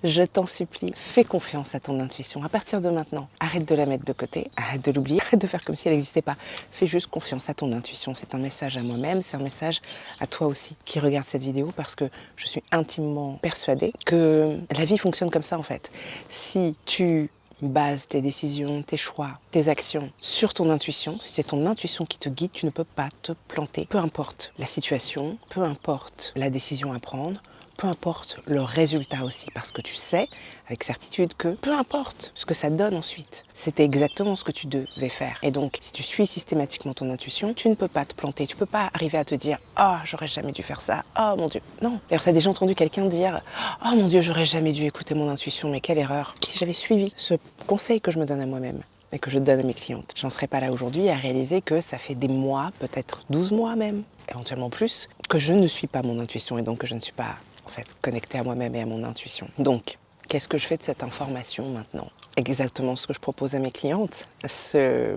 Je t'en supplie, fais confiance à ton intuition. À partir de maintenant, arrête de la mettre de côté, arrête de l'oublier, arrête de faire comme si elle n'existait pas. Fais juste confiance à ton intuition. C'est un message à moi-même, c'est un message à toi aussi qui regarde cette vidéo parce que je suis intimement persuadée que la vie fonctionne comme ça en fait. Si tu bases tes décisions, tes choix, tes actions sur ton intuition, si c'est ton intuition qui te guide, tu ne peux pas te planter. Peu importe la situation, peu importe la décision à prendre, peu importe le résultat aussi, parce que tu sais avec certitude que peu importe ce que ça donne ensuite, c'était exactement ce que tu devais faire. Et donc, si tu suis systématiquement ton intuition, tu ne peux pas te planter, tu ne peux pas arriver à te dire « Oh, j'aurais jamais dû faire ça, oh mon Dieu ». Non. D'ailleurs, tu as déjà entendu quelqu'un dire « Oh mon Dieu, j'aurais jamais dû écouter mon intuition, mais quelle erreur ». Si j'avais suivi ce conseil que je me donne à moi-même, et que je donne à mes clientes, j'en serais pas là aujourd'hui à réaliser que ça fait des mois, peut-être 12 mois même, éventuellement plus, que je ne suis pas mon intuition et donc que je ne suis pas en fait connectée à moi-même et à mon intuition. Donc, qu'est-ce que je fais de cette information maintenant? Exactement ce que je propose à mes clientes, ce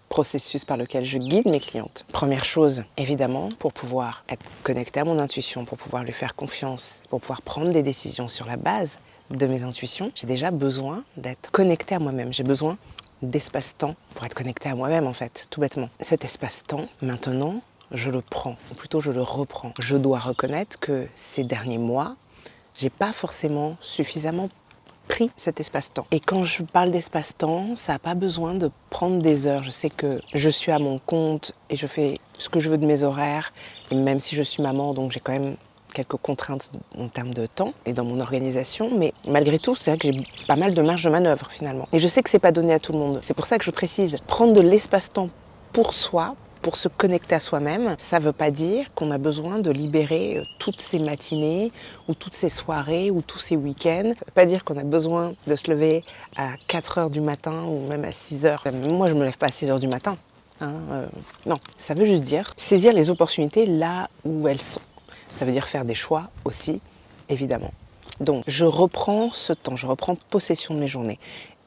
processus par lequel je guide mes clientes. Première chose, évidemment, pour pouvoir être connectée à mon intuition, pour pouvoir lui faire confiance, pour pouvoir prendre des décisions sur la base de mes intuitions, j'ai déjà besoin d'être connectée à moi-même. J'ai besoin d'espace-temps pour être connectée à moi-même en fait, tout bêtement. Cet espace-temps, maintenant, je le prends, ou plutôt je le reprends. Je dois reconnaître que ces derniers mois, j'ai pas forcément suffisamment pris cet espace-temps. Et quand je parle d'espace-temps, ça n'a pas besoin de prendre des heures. Je sais que je suis à mon compte et je fais ce que je veux de mes horaires. Et même si je suis maman, donc j'ai quand même quelques contraintes en termes de temps et dans mon organisation, mais malgré tout, c'est vrai que j'ai pas mal de marge de manœuvre finalement. Et je sais que c'est pas donné à tout le monde. C'est pour ça que je précise, prendre de l'espace-temps pour soi, pour se connecter à soi-même, ça ne veut pas dire qu'on a besoin de libérer toutes ces matinées ou toutes ces soirées ou tous ces week-ends. Ça ne veut pas dire qu'on a besoin de se lever à 4 heures du matin ou même à 6 heures. Moi, je ne me lève pas à 6 heures du matin. Non, ça veut juste dire saisir les opportunités là où elles sont. Ça veut dire faire des choix aussi, évidemment. Donc, je reprends ce temps, je reprends possession de mes journées.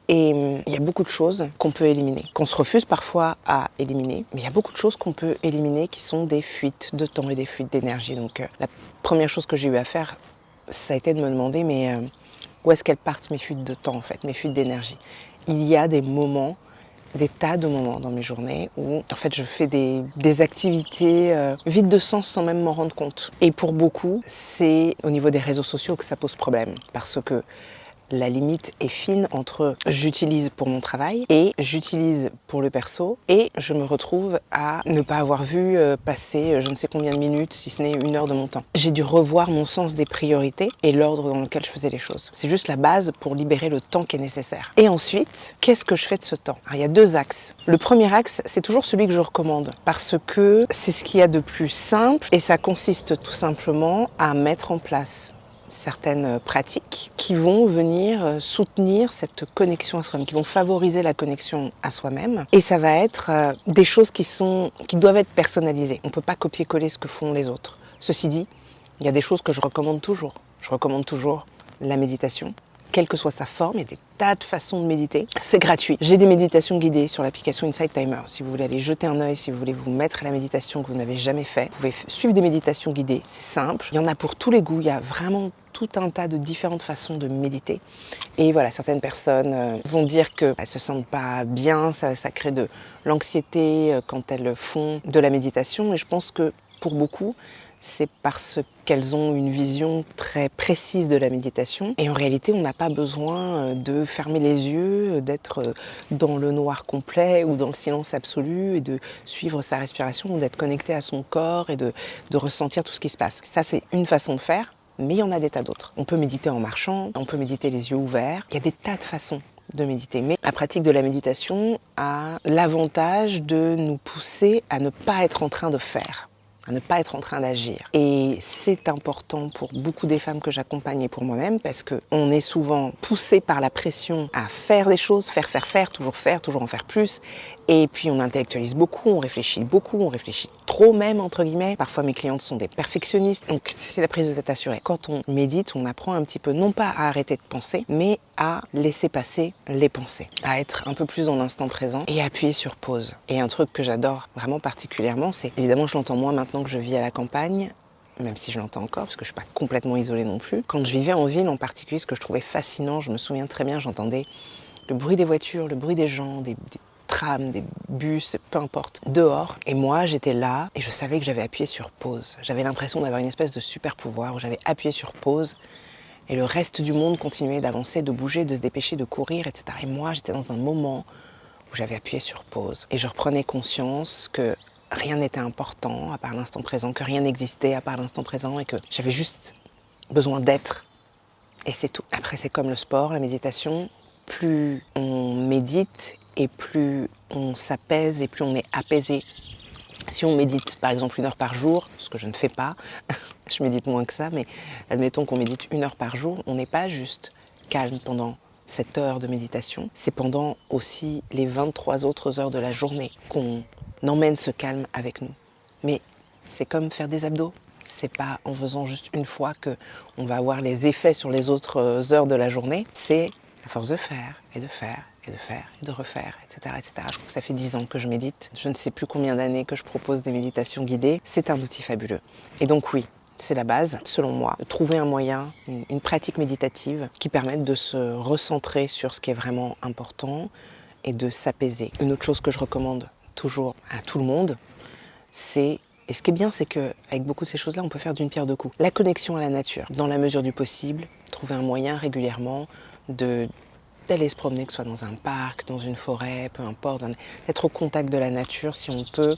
Et il y a beaucoup de choses qu'on peut éliminer, qu'on se refuse parfois à éliminer, mais il y a beaucoup de choses qu'on peut éliminer qui sont des fuites de temps et des fuites d'énergie. Donc la première chose que j'ai eu à faire, ça a été de me demander mais où est-ce qu'elles partent mes fuites de temps en fait, mes fuites d'énergie. Il y a des moments, des tas de moments dans mes journées où en fait je fais des activités vides de sens sans même m'en rendre compte. Et pour beaucoup, c'est au niveau des réseaux sociaux que ça pose problème parce que la limite est fine entre j'utilise pour mon travail et j'utilise pour le perso et je me retrouve à ne pas avoir vu passer je ne sais combien de minutes, si ce n'est 1 heure de mon temps. J'ai dû revoir mon sens des priorités et l'ordre dans lequel je faisais les choses. C'est juste la base pour libérer le temps qui est nécessaire. Et ensuite, qu'est-ce que je fais de ce temps? Alors, il y a 2 axes. Le premier axe, c'est toujours celui que je recommande parce que c'est ce qu'il y a de plus simple et ça consiste tout simplement à mettre en place certaines pratiques qui vont venir soutenir cette connexion à soi-même, qui vont favoriser la connexion à soi-même. Et ça va être des choses qui doivent être personnalisées. On ne peut pas copier-coller ce que font les autres. Ceci dit, il y a des choses que je recommande toujours. Je recommande toujours la méditation. Quelle que soit sa forme, il y a des tas de façons de méditer. C'est gratuit. J'ai des méditations guidées sur l'application Insight Timer. Si vous voulez aller jeter un œil, si vous voulez vous mettre à la méditation que vous n'avez jamais fait, vous pouvez suivre des méditations guidées. C'est simple. Il y en a pour tous les goûts. Il y a vraiment tout un tas de différentes façons de méditer. Et voilà, certaines personnes vont dire qu'elles ne se sentent pas bien, ça crée de l'anxiété quand elles font de la méditation. Et je pense que pour beaucoup, c'est parce qu'elles ont une vision très précise de la méditation. Et en réalité, on n'a pas besoin de fermer les yeux, d'être dans le noir complet ou dans le silence absolu et de suivre sa respiration ou d'être connecté à son corps et de ressentir tout ce qui se passe. Ça, c'est une façon de faire, mais il y en a des tas d'autres. On peut méditer en marchant, on peut méditer les yeux ouverts. Il y a des tas de façons de méditer. Mais la pratique de la méditation a l'avantage de nous pousser à ne pas être en train de faire, à ne pas être en train d'agir. Et c'est important pour beaucoup des femmes que j'accompagne et pour moi-même parce qu'on est souvent poussé par la pression à faire des choses, faire, toujours en faire plus. Et puis on intellectualise beaucoup, on réfléchit trop même entre guillemets. Parfois mes clientes sont des perfectionnistes, donc c'est la prise de tête assurée. Quand on médite, on apprend un petit peu non pas à arrêter de penser, mais à laisser passer les pensées, à être un peu plus dans l'instant présent et appuyer sur pause. Et un truc que j'adore vraiment particulièrement, c'est évidemment je l'entends moins maintenant que je vis à la campagne, même si je l'entends encore, parce que je ne suis pas complètement isolée non plus. Quand je vivais en ville en particulier, ce que je trouvais fascinant, je me souviens très bien, j'entendais le bruit des voitures, le bruit des gens, des trams, des bus, peu importe, dehors. Et moi, j'étais là et je savais que j'avais appuyé sur pause. J'avais l'impression d'avoir une espèce de super pouvoir où j'avais appuyé sur pause et le reste du monde continuait d'avancer, de bouger, de se dépêcher, de courir, etc. Et moi, j'étais dans un moment où j'avais appuyé sur pause. Et je reprenais conscience que rien n'était important à part l'instant présent, que rien n'existait à part l'instant présent et que j'avais juste besoin d'être. Et c'est tout. Après, c'est comme le sport, la méditation. Plus on médite et plus on s'apaise et plus on est apaisé. Si on médite par exemple 1 heure par jour, ce que je ne fais pas, je médite moins que ça, mais admettons qu'on médite 1 heure par jour, on n'est pas juste calme pendant cette heure de méditation, c'est pendant aussi les 23 autres heures de la journée qu'on emmène ce calme avec nous. Mais c'est comme faire des abdos. C'est pas en faisant juste une fois qu'on va avoir les effets sur les autres heures de la journée. C'est à force de faire et de faire et de faire et de refaire, etc., etc. Je crois que ça fait 10 ans que je médite. Je ne sais plus combien d'années que je propose des méditations guidées. C'est un outil fabuleux. Et donc oui, c'est la base, selon moi, de trouver un moyen, une pratique méditative qui permette de se recentrer sur ce qui est vraiment important et de s'apaiser. Une autre chose que je recommande toujours à tout le monde, c'est, et ce qui est bien, c'est qu'avec beaucoup de ces choses-là, on peut faire d'une pierre deux coups. La connexion à la nature, dans la mesure du possible, trouver un moyen régulièrement d'aller se promener, que ce soit dans un parc, dans une forêt, peu importe, d'être au contact de la nature si on peut,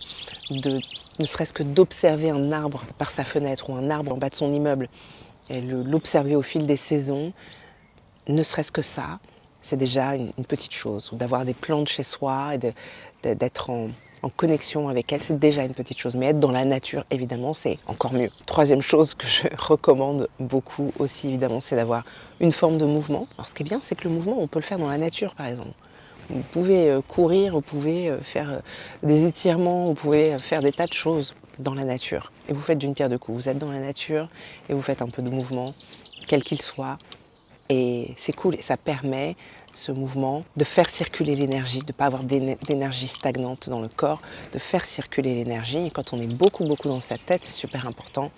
ne serait-ce que d'observer un arbre par sa fenêtre ou un arbre en bas de son immeuble et l'observer au fil des saisons, ne serait-ce que ça, c'est déjà une petite chose. Ou d'avoir des plantes chez soi et d'être en connexion avec elles, c'est déjà une petite chose. Mais être dans la nature, évidemment, c'est encore mieux. Troisième chose que je recommande beaucoup aussi, évidemment, c'est d'avoir une forme de mouvement. Alors ce qui est bien, c'est que le mouvement, on peut le faire dans la nature, par exemple. Vous pouvez courir, vous pouvez faire des étirements, vous pouvez faire des tas de choses dans la nature. Et vous faites d'une pierre deux coups. Vous êtes dans la nature et vous faites un peu de mouvement, quel qu'il soit. Et c'est cool, et ça permet, ce mouvement, de faire circuler l'énergie, de ne pas avoir d'énergie stagnante dans le corps, de faire circuler l'énergie. Et quand on est beaucoup dans sa tête, c'est super important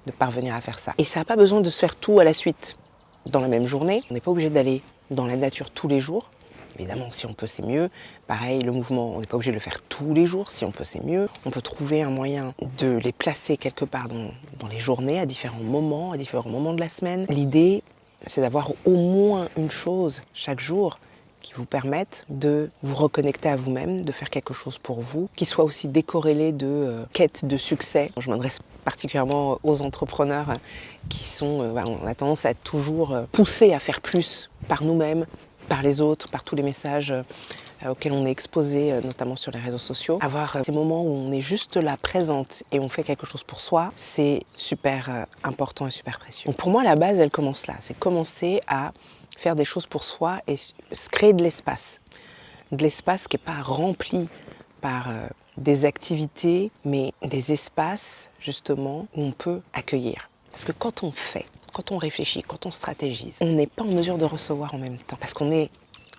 de parvenir à faire ça. Et ça n'a pas besoin de se faire tout à la suite dans la même journée. On n'est pas obligé d'aller dans la nature tous les jours. Évidemment, si on peut, c'est mieux. Pareil, le mouvement, on n'est pas obligé de le faire tous les jours. Si on peut, c'est mieux. On peut trouver un moyen de les placer quelque part dans les journées, à différents moments de la semaine. L'idée, c'est d'avoir au moins une chose chaque jour qui vous permette de vous reconnecter à vous-même, de faire quelque chose pour vous, qui soit aussi décorrélé de quête de succès. Je m'adresse particulièrement aux entrepreneurs qui sont, on a tendance à être toujours poussés à faire plus par nous-mêmes, par les autres, par tous les messages auxquels on est exposé, notamment sur les réseaux sociaux. Avoir ces moments où on est juste là, présente, et on fait quelque chose pour soi, c'est super important et super précieux. Donc pour moi, la base, elle commence là. C'est commencer à faire des choses pour soi et se créer de l'espace. De l'espace qui n'est pas rempli par des activités, mais des espaces, justement, où on peut accueillir. Parce que quand on fait, quand on réfléchit, quand on stratégise, on n'est pas en mesure de recevoir en même temps. Parce qu'on est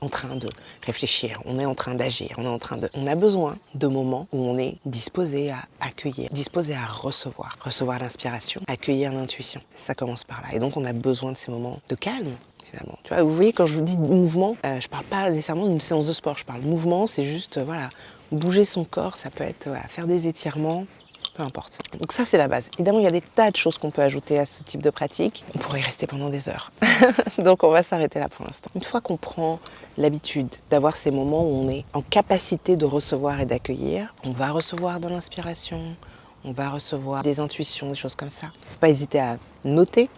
en train de réfléchir, on est en train d'agir, on a besoin de moments où on est disposé à accueillir, disposé à recevoir l'inspiration, accueillir l'intuition. Ça commence par là. Et donc on a besoin de ces moments de calme, finalement. Tu vois, vous voyez, quand je vous dis mouvement, je parle pas nécessairement d'une séance de sport, je parle de mouvement, c'est juste, voilà, bouger son corps, ça peut être, voilà, faire des étirements, peu importe. Donc ça, c'est la base. Évidemment, il y a des tas de choses qu'on peut ajouter à ce type de pratique. On pourrait y rester pendant des heures. Donc on va s'arrêter là pour l'instant. Une fois qu'on prend l'habitude d'avoir ces moments où on est en capacité de recevoir et d'accueillir, on va recevoir de l'inspiration, on va recevoir des intuitions, des choses comme ça. Il ne faut pas hésiter à noter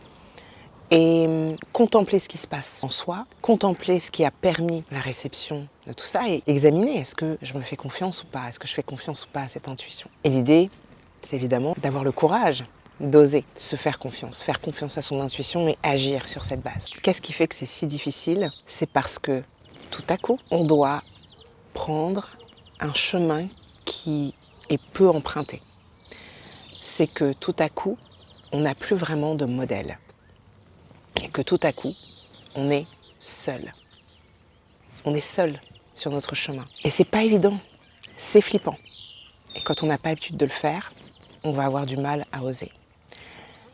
et contempler ce qui se passe en soi, contempler ce qui a permis la réception de tout ça et examiner, est-ce que je me fais confiance ou pas, est-ce que je fais confiance ou pas à cette intuition. Et l'idée, c'est évidemment d'avoir le courage d'oser se faire confiance à son intuition et agir sur cette base. Qu'est-ce qui fait que c'est si difficile? C'est parce que tout à coup, on doit prendre un chemin qui est peu emprunté. C'est que tout à coup, on n'a plus vraiment de modèle. Et que tout à coup, on est seul. On est seul sur notre chemin. Et c'est pas évident, c'est flippant. Et quand on n'a pas l'habitude de le faire, on va avoir du mal à oser.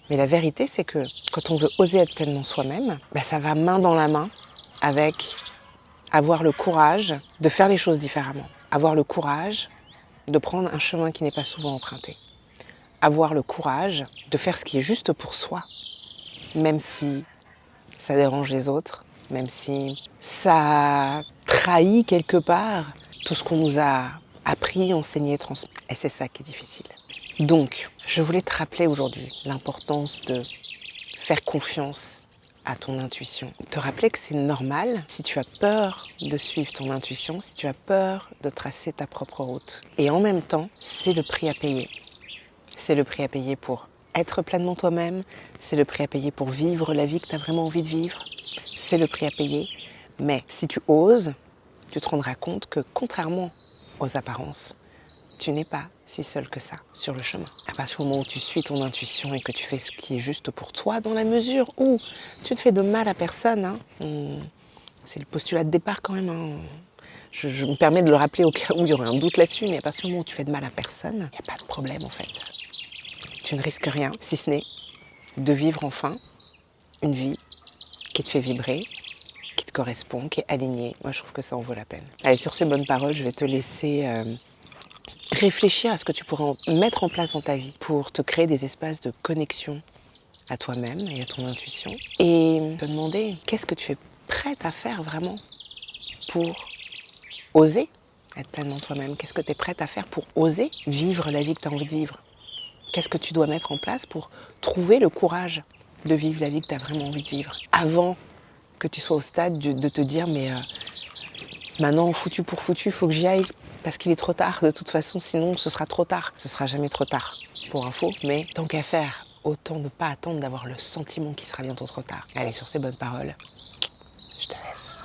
Mais la vérité, c'est que quand on veut oser être pleinement soi-même, ça va main dans la main avec avoir le courage de faire les choses différemment. Avoir le courage de prendre un chemin qui n'est pas souvent emprunté. Avoir le courage de faire ce qui est juste pour soi, même si ça dérange les autres, même si ça trahit quelque part tout ce qu'on nous a appris, enseigné, transmis. Et c'est ça qui est difficile. Donc, je voulais te rappeler aujourd'hui l'importance de faire confiance à ton intuition. Te rappeler que c'est normal si tu as peur de suivre ton intuition, si tu as peur de tracer ta propre route. Et en même temps, c'est le prix à payer. C'est le prix à payer pour être pleinement toi-même, c'est le prix à payer pour vivre la vie que tu as vraiment envie de vivre, c'est le prix à payer. Mais si tu oses, tu te rendras compte que contrairement aux apparences, tu n'es pas si seul que ça sur le chemin. À partir du moment où tu suis ton intuition et que tu fais ce qui est juste pour toi, dans la mesure où tu ne fais de mal à personne, c'est le postulat de départ quand même. Je me permets de le rappeler au cas où il y aurait un doute là-dessus, mais à partir du moment où tu fais de mal à personne, il n'y a pas de problème en fait. Tu ne risques rien, si ce n'est de vivre enfin une vie qui te fait vibrer, qui te correspond, qui est alignée. Moi, je trouve que ça en vaut la peine. Allez, sur ces bonnes paroles, je vais te laisser réfléchir à ce que tu pourrais mettre en place dans ta vie pour te créer des espaces de connexion à toi-même et à ton intuition. Et te demander qu'est-ce que tu es prête à faire vraiment pour oser être pleinement toi-même. Qu'est-ce que tu es prête à faire pour oser vivre la vie que tu as envie de vivre. Qu'est-ce que tu dois mettre en place pour trouver le courage de vivre la vie que tu as vraiment envie de vivre avant que tu sois au stade de te dire mais maintenant foutu pour foutu, il faut que j'y aille parce qu'il est trop tard de toute façon, sinon ce sera trop tard. Ce sera jamais trop tard pour info, mais tant qu'à faire, autant ne pas attendre d'avoir le sentiment qu'il sera bientôt trop tard. Allez, sur ces bonnes paroles, je te laisse.